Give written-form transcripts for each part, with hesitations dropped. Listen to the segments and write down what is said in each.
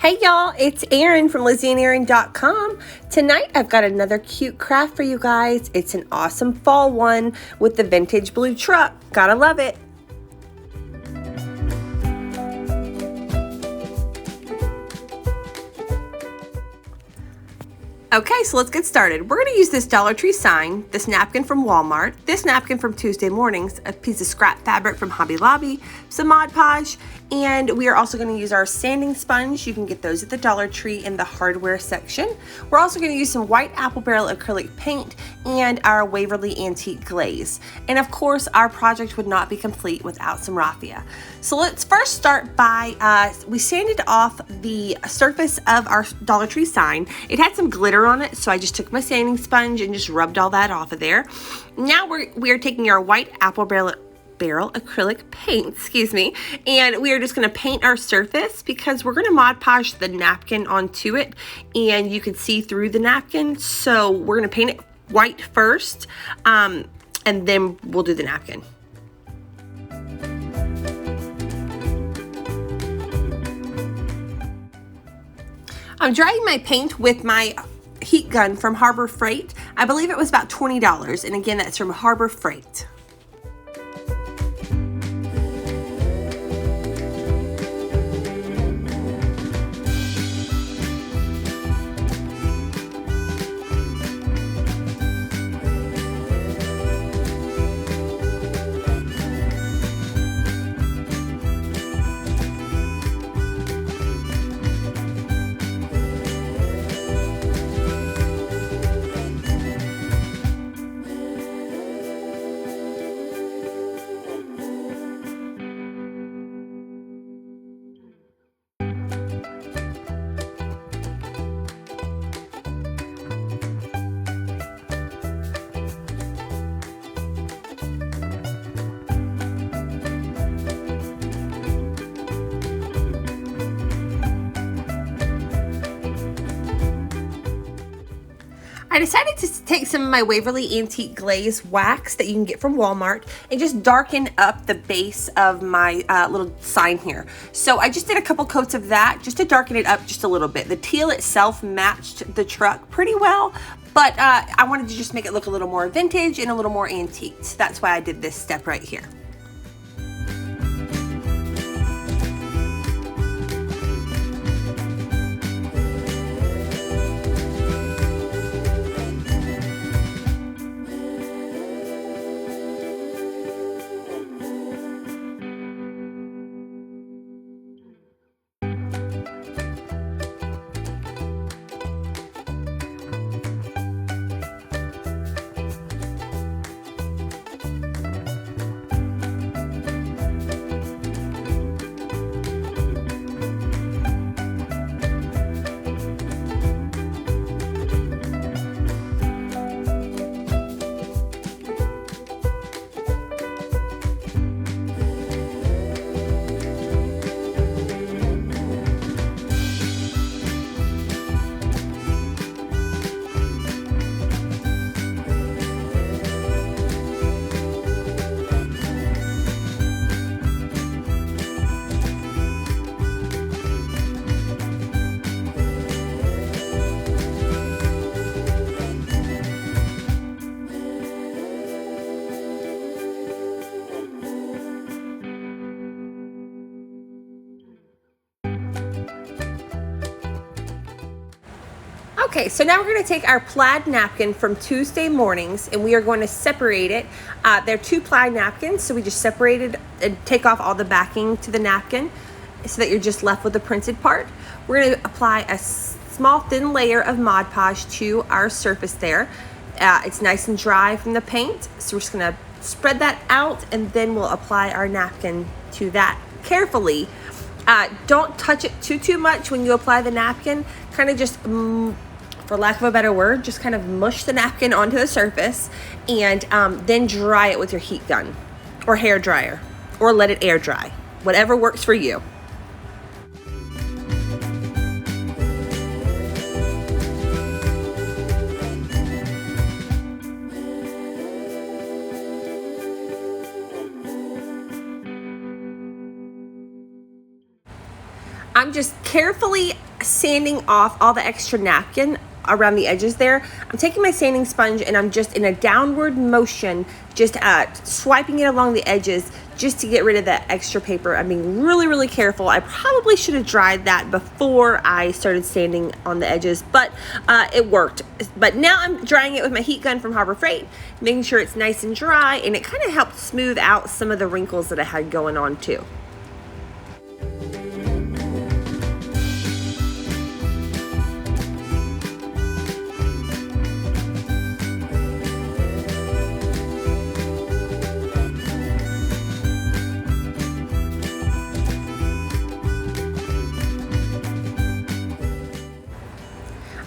Hey y'all, it's Erin from LizzieandErin.com. Tonight I've got another cute craft for you guys. It's an awesome fall one with the vintage blue truck. Gotta love it. Okay, so let's get started. We're going to use this Dollar Tree sign, this napkin from Walmart, this napkin from Tuesday Mornings, a piece of scrap fabric from Hobby Lobby, some Mod Podge, and we are also going to use our sanding sponge. You can get those at the Dollar Tree in the hardware section. We're also going to use some white apple barrel acrylic paint and our Waverly antique glaze. And of course, our project would not be complete without some raffia. So let's first start by, we sanded off the surface of our Dollar Tree sign. It had some glitter on it, so I just took my sanding sponge and just rubbed all that off of there. Now we are taking our white apple barrel acrylic paint, and we are just going to paint our surface because we're going to Mod Podge the napkin onto it, and you can see through the napkin. So we're going to paint it white first, and then we'll do the napkin. I'm drying my paint with my heat gun from Harbor Freight. I believe it was about $20, and again, that's from Harbor Freight. I decided to take some of my Waverly Antique Glaze wax that you can get from Walmart and just darken up the base of my little sign here. So I just did a couple coats of that just to darken it up just a little bit. The teal itself matched the truck pretty well, but I wanted to just make it look a little more vintage and a little more antique. So that's why I did this step right here. Okay, so now we're going to take our plaid napkin from Tuesday Mornings and we are going to separate it. They're two plaid napkins, so we just separated and take off all the backing to the napkin so that you're just left with the printed part. We're going to apply a small thin layer of Mod Podge to our surface there. It's nice and dry from the paint, so we're just going to spread that out and then we'll apply our napkin to that carefully. Don't touch it too much when you apply the napkin. Kind of just for lack of a better word, just kind of mush the napkin onto the surface and then dry it with your heat gun or hair dryer, or let it air dry, whatever works for you. I'm just carefully sanding off all the extra napkin around the edges there. I'm taking my sanding sponge and I'm just in a downward motion, just swiping it along the edges just to get rid of that extra paper. I'm being really, really careful. I probably should have dried that before I started sanding on the edges, but it worked. But now I'm drying it with my heat gun from Harbor Freight, making sure it's nice and dry, and it kind of helped smooth out some of the wrinkles that I had going on too.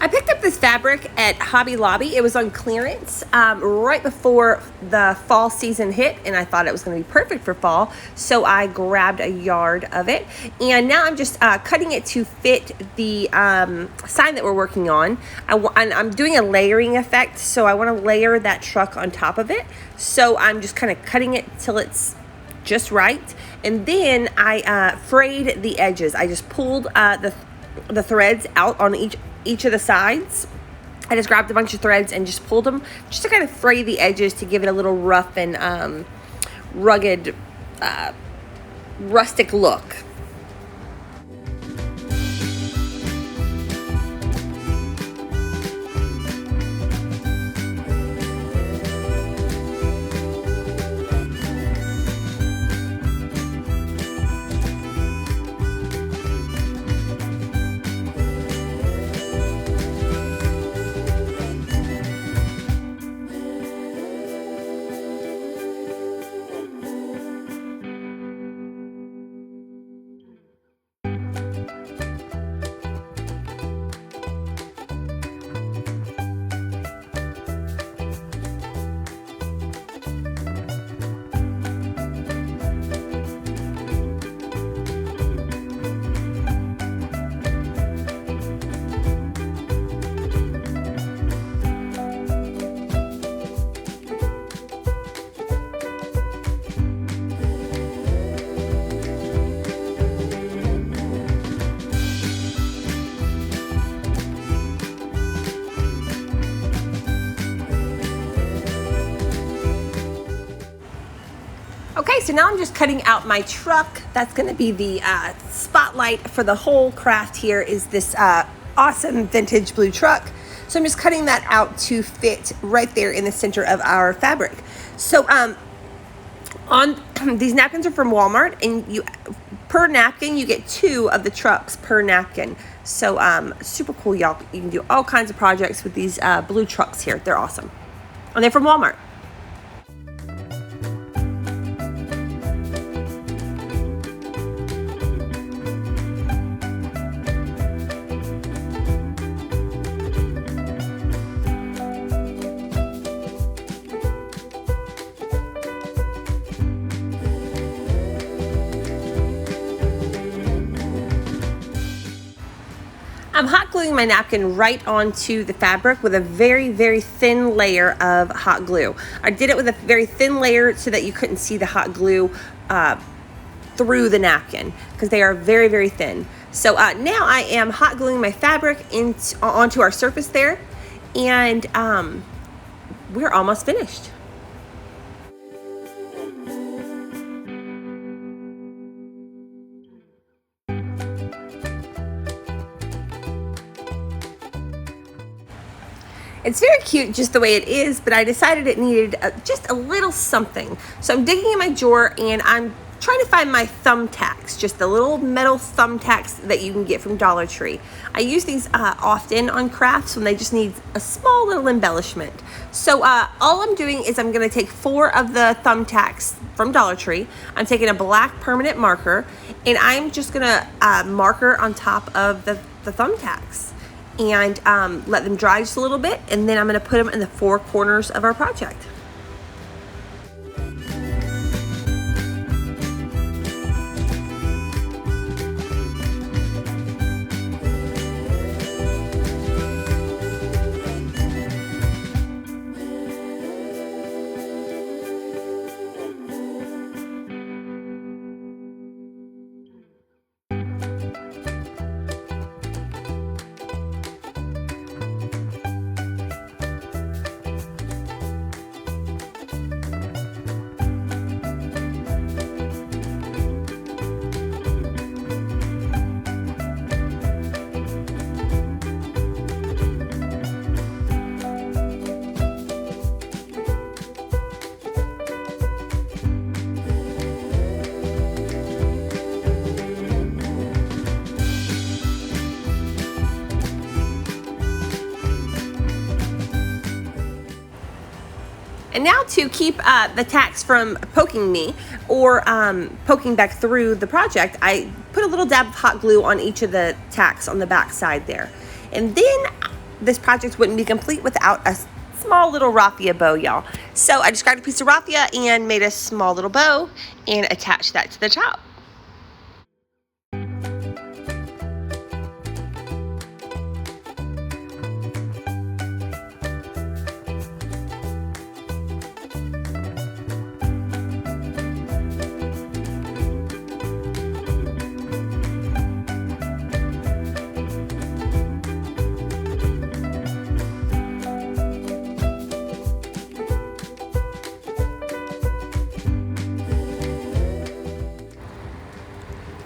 I picked up this fabric at Hobby Lobby. It was on clearance right before the fall season hit, and I thought it was going to be perfect for fall, so I grabbed a yard of it. And now I'm just cutting it to fit the sign that we're working on. I'm doing a layering effect, so I want to layer that truck on top of it. So I'm just kind of cutting it till it's just right, and then I frayed the edges. I just pulled the threads out on each of the sides. I just grabbed a bunch of threads and just pulled them just to kind of fray the edges to give it a little rough and rugged, rustic look. Okay, so now I'm just cutting out my truck. That's gonna be the spotlight for the whole craft here, is this awesome vintage blue truck. So I'm just cutting that out to fit right there in the center of our fabric. So on these napkins are from Walmart, and per napkin you get 2 of the trucks per napkin. So super cool, y'all. You can do all kinds of projects with these blue trucks here. They're awesome, and they're from Walmart. I'm hot gluing my napkin right onto the fabric with a very, very thin layer of hot glue. I did it with a very thin layer so that you couldn't see the hot glue through the napkin, because they are very, very thin. So now I am hot gluing my fabric onto our surface there, and we're almost finished. It's very cute just the way it is, but I decided it needed just a little something. So I'm digging in my drawer and I'm trying to find my thumbtacks, just the little metal thumbtacks that you can get from Dollar Tree. I use these often on crafts when they just need a small little embellishment. So all I'm doing is I'm gonna take 4 of the thumbtacks from Dollar Tree. I'm taking a black permanent marker, and I'm just gonna marker on top of the thumbtacks, and let them dry just a little bit, and then I'm going to put them in the 4 corners of our project. And now to keep the tacks from poking me or poking back through the project, I put a little dab of hot glue on each of the tacks on the back side there. And then this project wouldn't be complete without a small little raffia bow, y'all. So I just grabbed a piece of raffia and made a small little bow and attached that to the top.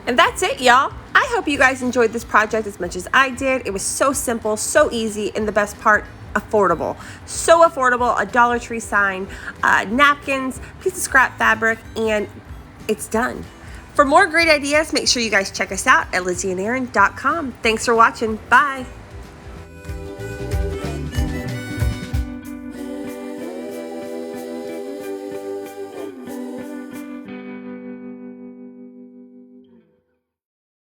And that's it, y'all. I hope you guys enjoyed this project as much as I did. It was so simple, so easy, and the best part, affordable. So affordable, a Dollar Tree sign, napkins, piece of scrap fabric, and it's done. For more great ideas, make sure you guys check us out at lizzieandaaron.com. Thanks for watching. Bye.